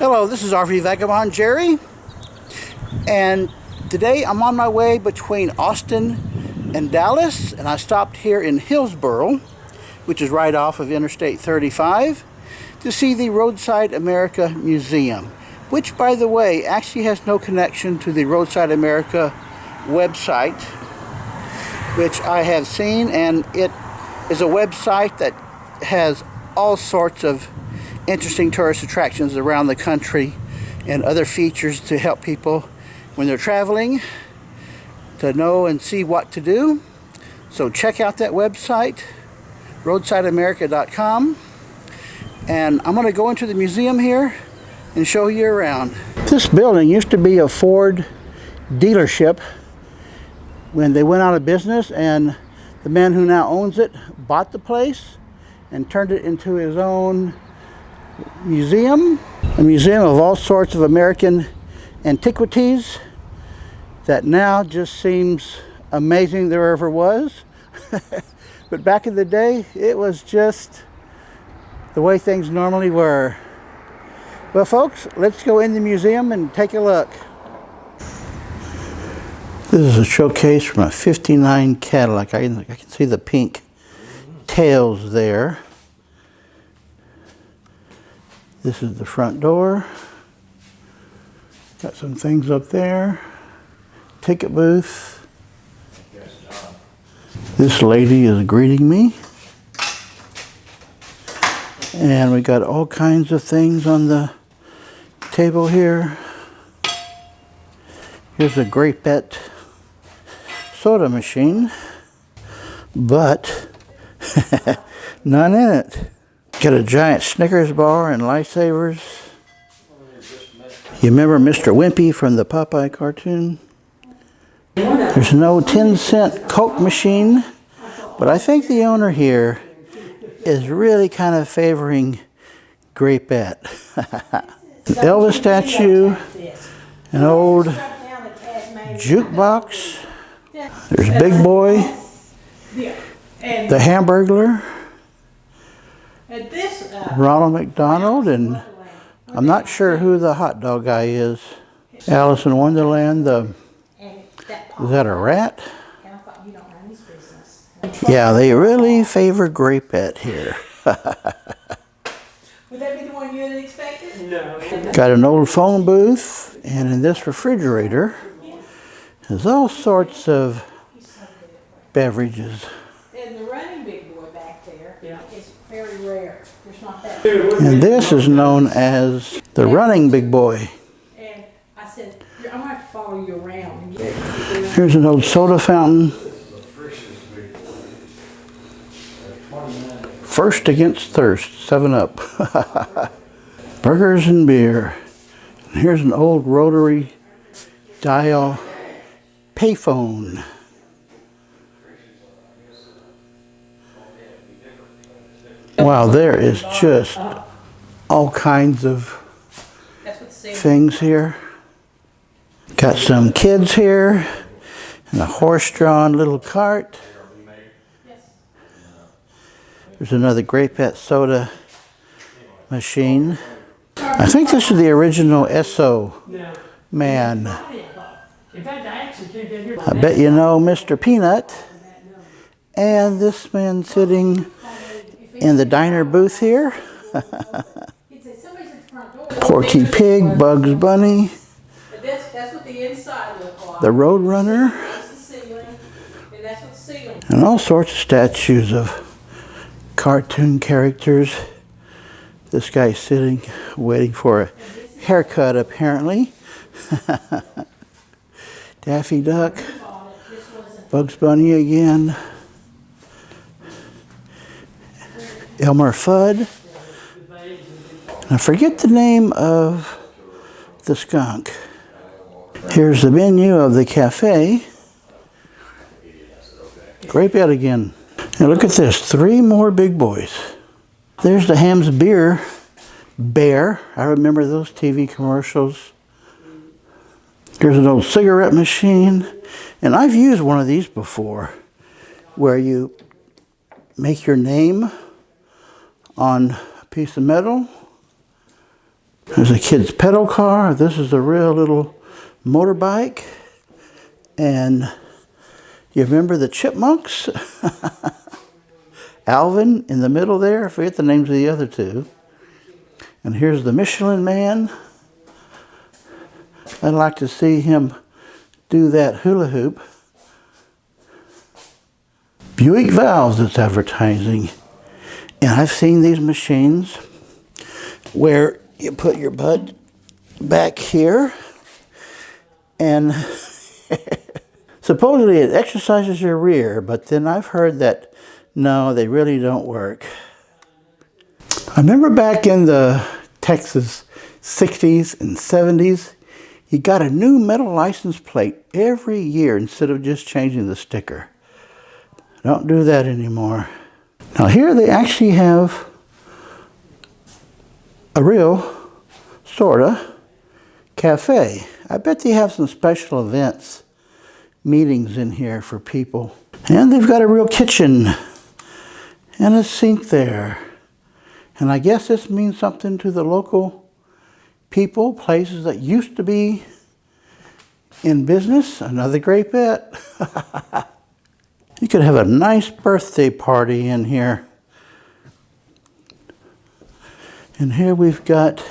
Hello, this is RV Vagabond Jerry, and today I'm on my way between Austin and Dallas, and I stopped here in Hillsboro, which is right off of Interstate 35, to see the Roadside America Museum, which, by the way, actually has no connection to the Roadside America website, which I have seen, and it is a website that has all sorts of interesting tourist attractions around the country and other features to help people when they're traveling to know and see what to do. So check out that website, roadsideamerica.com, and I'm going to go into the museum here and show you around. This building used to be a Ford dealership when they went out of business, and the man who now owns it bought the place and turned it into his own museum, a museum of all sorts of American antiquities that now just seems amazing there ever was. But back in the day, it was just the way things normally were. Well, folks, let's go in the museum and take a look. This is a showcase from a '59 Cadillac. I can see the pink tails there. This is the front door. Got some things up there. Ticket booth. This lady is greeting me. And we got all kinds of things on the table here. Here's a Grapette soda machine, but none in it. Got a giant Snickers bar and Lifesavers. You remember Mr. Wimpy from the Popeye cartoon? There's no 10-cent Coke machine, but I think the owner here is really kind of favoring Grapette. An Elvis statue, an old jukebox. There's Big Boy, the Hamburglar, Ronald McDonald, and I'm not sure who the hot dog guy is. Alice in Wonderland, is that a rat? Yeah, they really favor Grapette here. Would that be the one you had expected? No. Got an old phone booth, and in this refrigerator there's all sorts of beverages. And the running Big Boy back there is very rare. There's not that. And this is known as the running Big Boy. And I said, I'm going to have to follow you around. Here's an old soda fountain. First Against Thirst, 7-Up. Burgers and beer. And here's an old rotary dial payphone. Wow, there is just all kinds of things here. Got some kids here and a horse-drawn little cart. There's another Grapette soda machine. I think this is the original Esso man. I bet you know Mr. Peanut. And this man sitting in the diner booth here. Porky Pig, Bugs Bunny, the Roadrunner, and all sorts of statues of cartoon characters. This guy's sitting, waiting for a haircut, apparently. Daffy Duck, Bugs Bunny again, Elmer Fudd. I forget the name of the skunk. Here's the menu of the cafe. Grapette again. Now look at this, 3 more Big Boys. There's the Ham's Beer Bear. I remember those TV commercials. Here's an old cigarette machine. And I've used one of these before, where you make your name on a piece of metal There's a kid's pedal car. This is a real little motorbike. And you remember the chipmunks? Alvin in the middle there. I forget the names of the other two. And here's the Michelin Man. I'd like to see him do that hula hoop. Buick Valves is advertising. And I've seen these machines where you put your butt back here and supposedly it exercises your rear, but then I've heard that no, they really don't work. I remember back in the Texas 60s and 70s, you got a new metal license plate every year instead of just changing the sticker. Don't do that anymore. Now here they actually have a real, sorta, cafe. I bet they have some special events, meetings in here for people. And they've got a real kitchen and a sink there. And I guess this means something to the local people, places that used to be in business. Another great bet. You could have a nice birthday party in here. And here we've got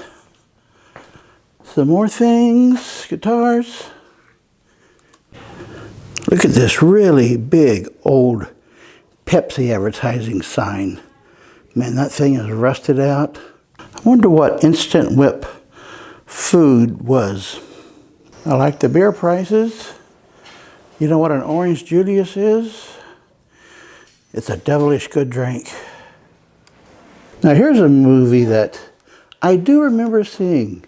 some more things, guitars. Look at this really big old Pepsi advertising sign. Man, that thing is rusted out. I wonder what Instant Whip food was. I like the beer prices. You know what an Orange Julius is? It's a devilish good drink. Now here's a movie that I do remember seeing.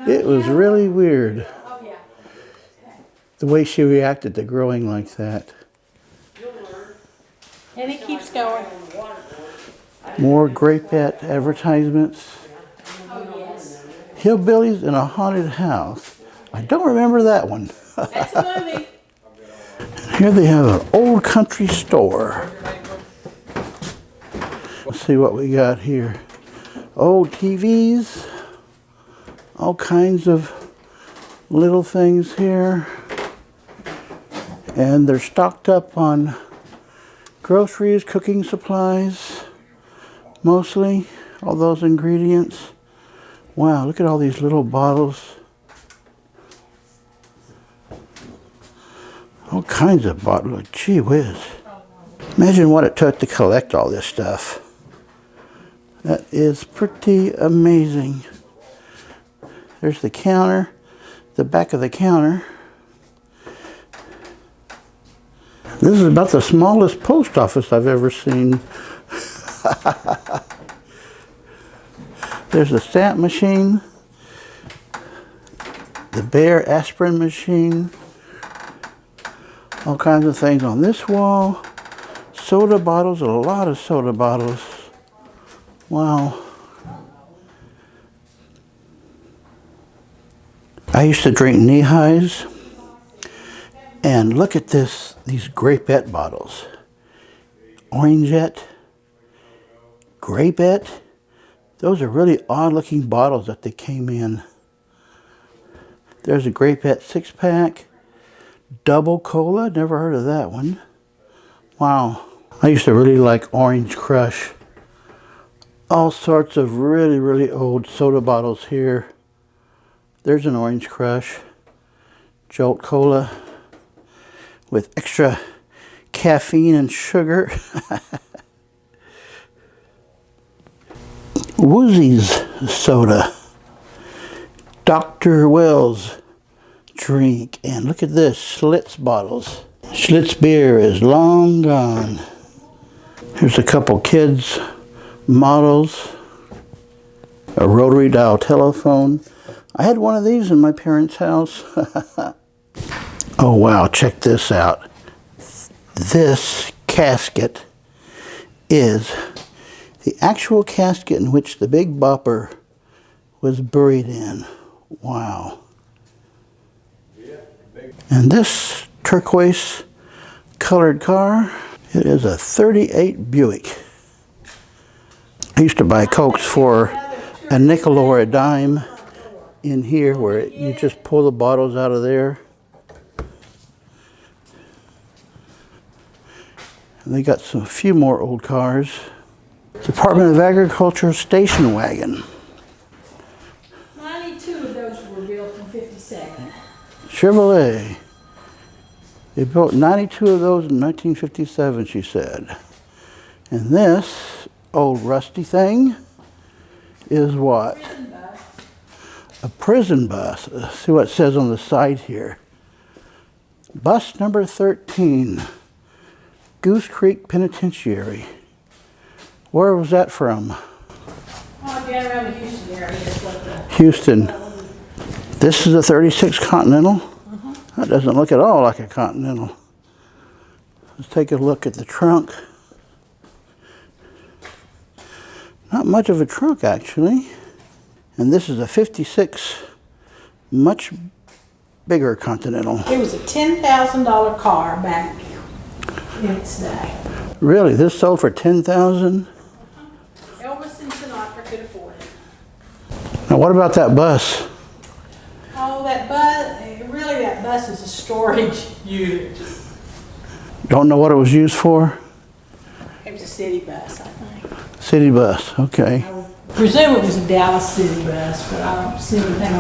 It was really weird. Oh, yeah. The way she reacted to growing like that. And it keeps going. More Great Bet advertisements. Oh, yes. Hillbillies in a Haunted House. I don't remember that one. That's a movie. Here they have an old country store. Let's see what we got here. Old TVs. All kinds of little things here. And they're stocked up on groceries, cooking supplies, mostly, all those ingredients. Wow, look at all these little bottles. All kinds of bottles, gee whiz. Imagine what it took to collect all this stuff. That is pretty amazing. There's the counter, the back of the counter. This is about the smallest post office I've ever seen. There's a stamp machine, the Bear aspirin machine, all kinds of things on this wall. Soda bottles, a lot of soda bottles. Wow. I used to drink knee-highs. And look at this, these Grapette bottles. Orangette, Grapette. Those are really odd looking bottles that they came in. There's a Grapette 6-pack. Double Cola, never heard of that one. Wow. I used to really like Orange Crush. All sorts of really, really old soda bottles here. There's an Orange Crush. Jolt Cola with extra caffeine and sugar. Woozy's soda. Dr. Wells drink. And look at this, Schlitz bottles. Schlitz beer is long gone. Here's a couple kids' models. A rotary dial telephone. I had one of these in my parents' house. Oh wow, check this out. This casket is the actual casket in which the Big Bopper was buried in. Wow. And this turquoise colored car, it is a 38 Buick. I used to buy Cokes for a nickel or a dime in here where you just pull the bottles out of there. And they got a few more old cars. Department of Agriculture station wagon. 92 of those were built in 57. Chevrolet. They built 92 of those in 1957, she said. And this old rusty thing is what? Prison bus. A prison bus. Let's see what it says on the side here. Bus number 13, Goose Creek Penitentiary. Where was that from? Oh, down around the Houston area. Is what the Houston. This is a 36 Continental. That doesn't look at all like a Continental. Let's take a look at the trunk. Not much of a trunk, actually. And this is a 56, much bigger Continental. It was a $10,000 car back in its day. Really? This sold for $10,000? Elvis and Sinatra could afford it. Now what about that bus? Oh, that bus, really that bus is a storage unit. Don't know what it was used for? It was a city bus, I think. City bus, okay. I would presume it was a Dallas city bus, but I don't see anything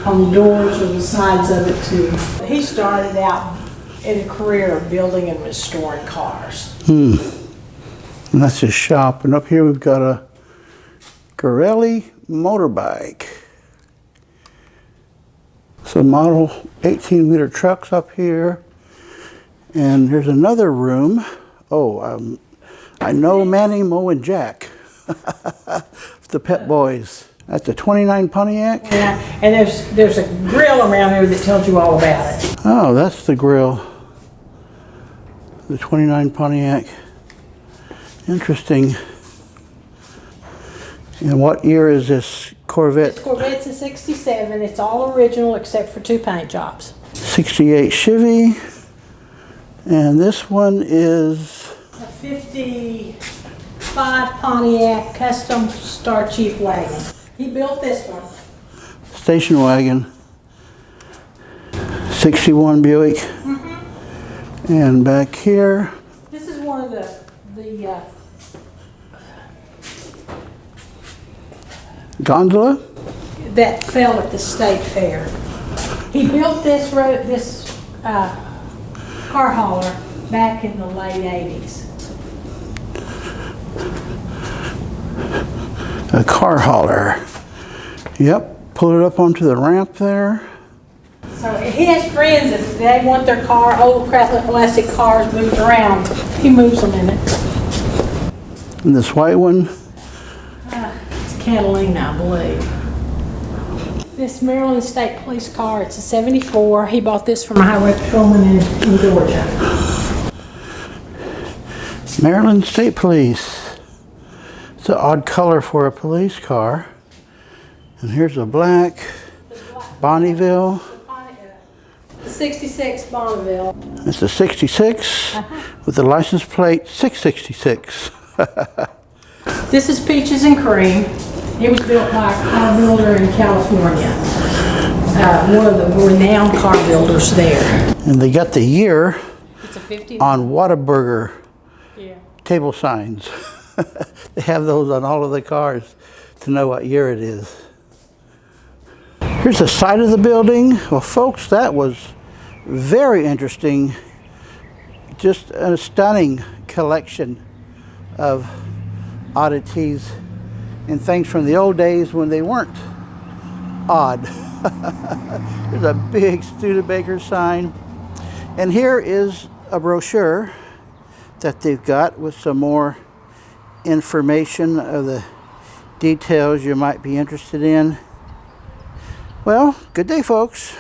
on the doors or the sides of it too. He started out in a career of building and restoring cars. And that's his shop. And up here we've got a Gorelli motorbike. Some model 18-wheeler trucks up here. And there's another room. Oh, I know Manny, Mo, and Jack. The Pet Boys. That's a 29 Pontiac? Yeah, and there's a grill around there that tells you all about it. Oh, that's the grill. The 29 Pontiac. Interesting. And what year is this Corvette? This Corvette's a 67. It's all original except for 2 paint jobs. 68 Chevy. And this one is A 55 Pontiac Custom Star Chief wagon. He built this one. station wagon. 61 Buick. And back here, This is one of the gondola. that fell at the state fair. He built this car hauler back in the late 80s. A car hauler. Yep, pull it up onto the ramp there. So he has friends, if they want their car, old classic cars moved around, he moves them in it. And this white one, It's Catalina, I believe. This Maryland State Police car, it's a 74. He bought this from a highway patrolman in Georgia. Maryland State Police. It's an odd color for a police car. And here's a black Bonneville. The 66 Bonneville. It's a 66 with the license plate 666. This is Peaches and Cream. It was built by a car builder in California. One of the renowned car builders there. And they got the year It's a 50. on Whataburger Yeah. table signs. They have those on all of the cars to know what year it is. Here's the side of the building. Well, folks, that was very interesting. Just a stunning collection of oddities and things from the old days when they weren't odd. There's a big Studebaker sign. And here is a brochure that they've got with some more information of the details you might be interested in. Well, good day, folks.